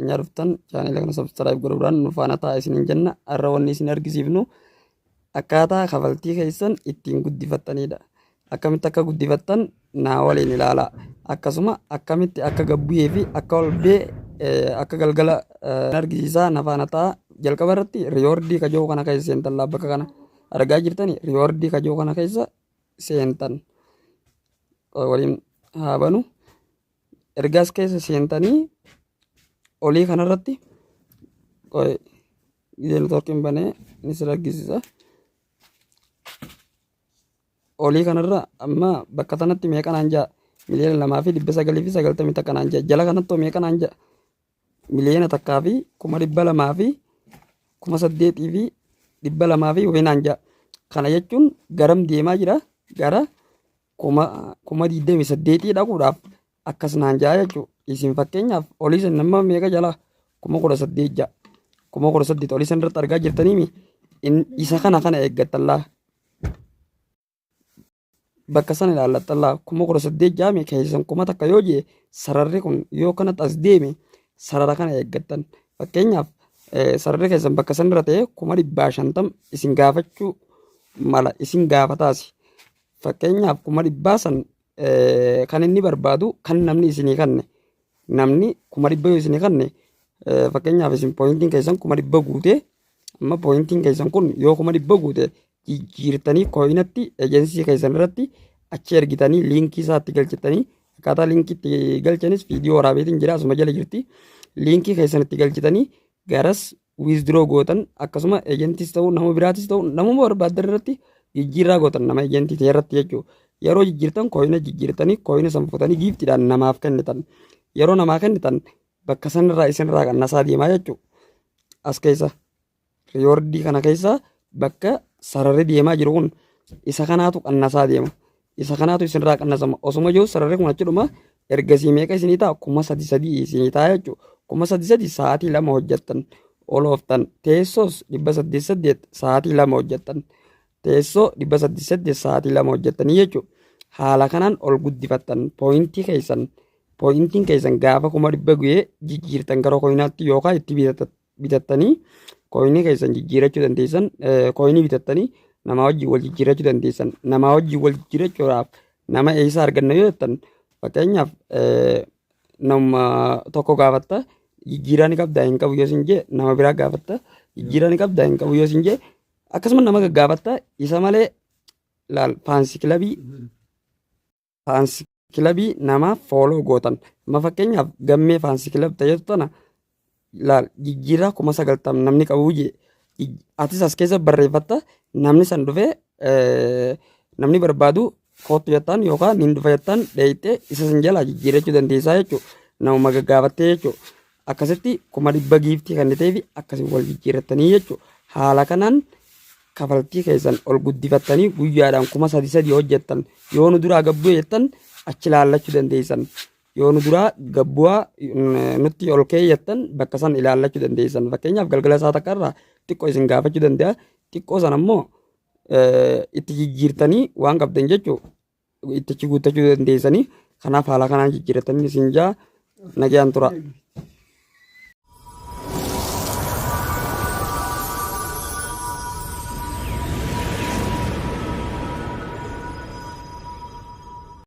Nya dhuftan chaanela kana subscribe godhuudhaan nu faana ta'a isinin jenna. Har'a wanni isin argisiifnu akkaataa kafaltii keessan ittiin guddifattanidha. Akkamitti akka guddifattan naa waliin ilaalaa. Akkasuma akkamitti akka gabbuyee fi akka olbee akka galgala argisiisaa na faana ta'a. Jalqaba irratti riyoordii kajoo kana keessa seentan bakka kana argaa jirtani riyoordii kajoo kana keessa seentan waliin haa banu. Ergaas keessa seentanii olii kanarratti neetwoorkiin banee ni sirra argisiisa. Olii kanarra amma bakka tanatti meeqa naan ja'a miliyoona 2,990 takka naan ja'a. Jala kanatti meeqa naan ja'a miliyoona takkaa fi 200,000 fi 8,200 fi wayii naan ja'a. Kana jechuun garam deemaa jira gara 28,000 dhaquudhaaf akkas naan ja'a jechuudha. Isin fakkeenyaaf olii san nama meeqa jala 18,000 ja'a. 18,000 olii san irratti argaa jirtanii isa kana eeggattallaa. Bakka sana ilaallattallaa 18,000 jaame keessan 1,000 takka yoo jee sararri kun yoo kanatti as deeme sarara kana eeggattan. Fakkeenyaaf sararri keessan bakka san irra ta'e 150 isin gaafachuu mala isin gaafataasi. Fakkeenyaaf 100 san kan inni barbaadu kan namni isinii kanne namni 100 yoo isinii kanne fakkeenyaaf isin pooyintiin keessan 100 guutee amma pooyintiin keessan kun yoo 100 guute jijjiirtanii kooyinatti ejensii keessan irratti achi ergitanii liinkii isaatti galchitanii akkaataa liinkii itti galchanis viidiyoo waraabeetiin jira asuma jala jirti. Liinkii keessan itti galchitanii garas wiizduroo gootan akkasuma ejentis ta'uu nama biraatis ta'uu namuma barbaadan irratti jijjiirraa gootan nama ejentii ta'e irratti jechuudha. Yeroo jijjiirtan kooyina jijjiirtanii kooyina san fuutanii giiftiidhaan namaaf kennitan. Yeroo namaa kennitan bakka sanirraa isinirraa qannasaa deemaa jechuudha. As keessa riyoordii kana keessa bakka sararri deemaa jiru kun isa kanaatu qannasaa deema. Isa kanaatu isinirraa qannasama. Osuma jiru sararri kun achidhuma ergasii meeqa isinii ta'a 3,300 isinii ta'a jechuudha. 3,300 sa'aatii 2 hojjettan. Olooftan teessoos 808 sa'aatii 2 hojjettan. Teessoo 808 sa'aatii 2 hojjettanii jechuudha. Haala kanaan ol guddifattan pooyintiin keessan gaafa 100 guyee jijjiirtan gara kooyinaatti yookaan itti bitattanii kooyinii keessan jijjiirachuu dandeessan. Kooyinii bitattanii namaa wajjin wal jijjiirachuu dandeessan. Namaa wajjin wal jijjiirachuudhaaf nama eessa arganna yoo jettan fakkeenyaaf nama tokko gaafatta jijjiiraa ni qabdaa hin qabu yoo isin jee nama biraa gaafatta jijjiiraa ni qabdaa hin qabu yoo isin jee akkasuma nama gaggaafatta isa malee laal faansii kilabii nama fooloo gootan. Amma fakkeenyaaf gammee faansii kilab ta'etu tana laal jijjiiraa 90,000 namni qabu jee atis as keessa barreeffatta namni san dhufee namni barbaadu kootu jettaan yookaan niin dhufa jettaan dheeyitee isa san jalaa jijjiirachuu dandeessaa jechuudha. Nama gaggaafattee jechuudha. Akkasitti 100 giiftii kan ta'ee fi akkasii wal jijjiirattanii jechuudha. Haala kanaan kafaltii keessan ol guddifattanii guyyaadhaan 3,300 hojjettan. Yoo nu duraa gabbuu jettan achi ilaallachuu dandeessan. Yoo nu duraa gabbu'aa nutti ol keeyyattan bakka san ilaallachuu dandeessan. Fakkeenyaaf galgala isaa takka irraa xiqqoo isin gaafachuu danda'a. Xiqqoo san ammoo itti jijjiirtanii waan qabdan jechuudha. Itti guuttachuu dandeessanii. Kanaaf haala kanaan jijjiirratanii isin jaa nagaan tura.